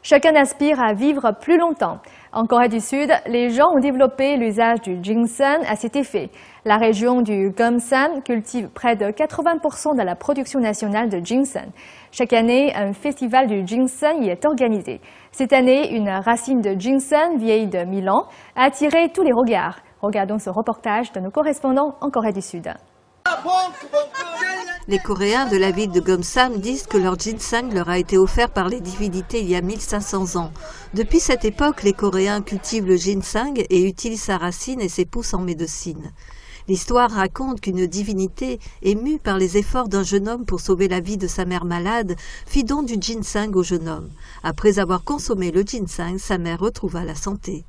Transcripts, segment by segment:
Chacun aspire à vivre plus longtemps. En Corée du Sud, les gens ont développé l'usage du ginseng à cet effet. La région du Gyeongsang cultive près de 80% de la production nationale de ginseng. Chaque année, un festival du ginseng y est organisé. Cette année, une racine de ginseng vieille de 1000 ans a attiré tous les regards. Regardons ce reportage de nos correspondants en Corée du Sud. Les Coréens de la ville de Gyeongsang disent que leur ginseng leur a été offert par les divinités il y a 1500 ans. Depuis cette époque, les Coréens cultivent le ginseng et utilisent sa racine et ses pousses en médecine. L'histoire raconte qu'une divinité, émue par les efforts d'un jeune homme pour sauver la vie de sa mère malade, fit don du ginseng au jeune homme. Après avoir consommé le ginseng, sa mère retrouva la santé.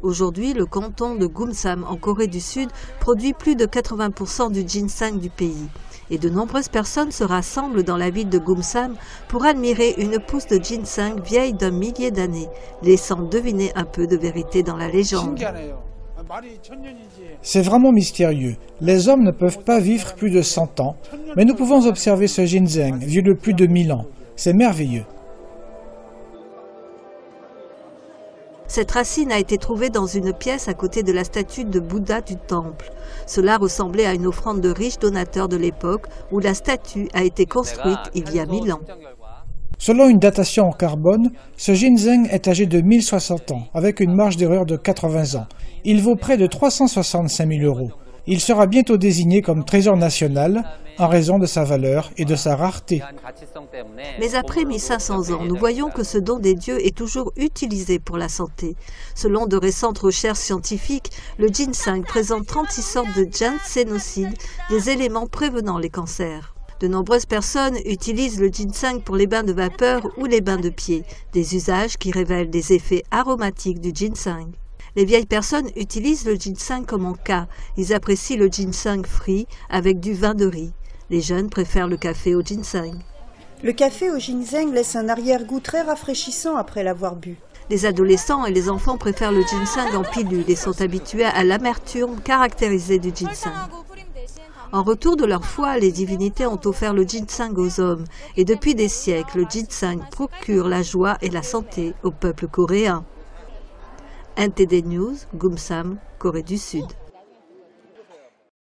Aujourd'hui, le canton de Gumsan en Corée du Sud produit plus de 80% du ginseng du pays. Et de nombreuses personnes se rassemblent dans la ville de Gumsan pour admirer une pousse de ginseng vieille d'un millier d'années, laissant deviner un peu de vérité dans la légende. C'est vraiment mystérieux. Les hommes ne peuvent pas vivre plus de 100 ans, mais nous pouvons observer ce ginseng, vieux de plus de 1000 ans. C'est merveilleux. Cette racine a été trouvée dans une pièce à côté de la statue de Bouddha du temple. Cela ressemblait à une offrande de riches donateurs de l'époque où la statue a été construite il y a 1000 ans. Selon une datation en carbone, ce ginseng est âgé de 1060 ans, avec une marge d'erreur de 80 ans. Il vaut près de 365 000 €. Il sera bientôt désigné comme trésor national en raison de sa valeur et de sa rareté. Mais après 1500 ans, nous voyons que ce don des dieux est toujours utilisé pour la santé. Selon de récentes recherches scientifiques, le ginseng présente 36 sortes de ginsénosides, des éléments prévenant les cancers. De nombreuses personnes utilisent le ginseng pour les bains de vapeur ou les bains de pieds, des usages qui révèlent des effets aromatiques du ginseng. Les vieilles personnes utilisent le ginseng comme en cas. Ils apprécient le ginseng frit avec du vin de riz. Les jeunes préfèrent le café au ginseng. Le café au ginseng laisse un arrière-goût très rafraîchissant après l'avoir bu. Les adolescents et les enfants préfèrent le ginseng en pilule et sont habitués à l'amertume caractérisée du ginseng. En retour de leur foi, les divinités ont offert le ginseng aux hommes. Et depuis des siècles, le ginseng procure la joie et la santé au peuple coréen. NTD News, Gumsan, Corée du Sud.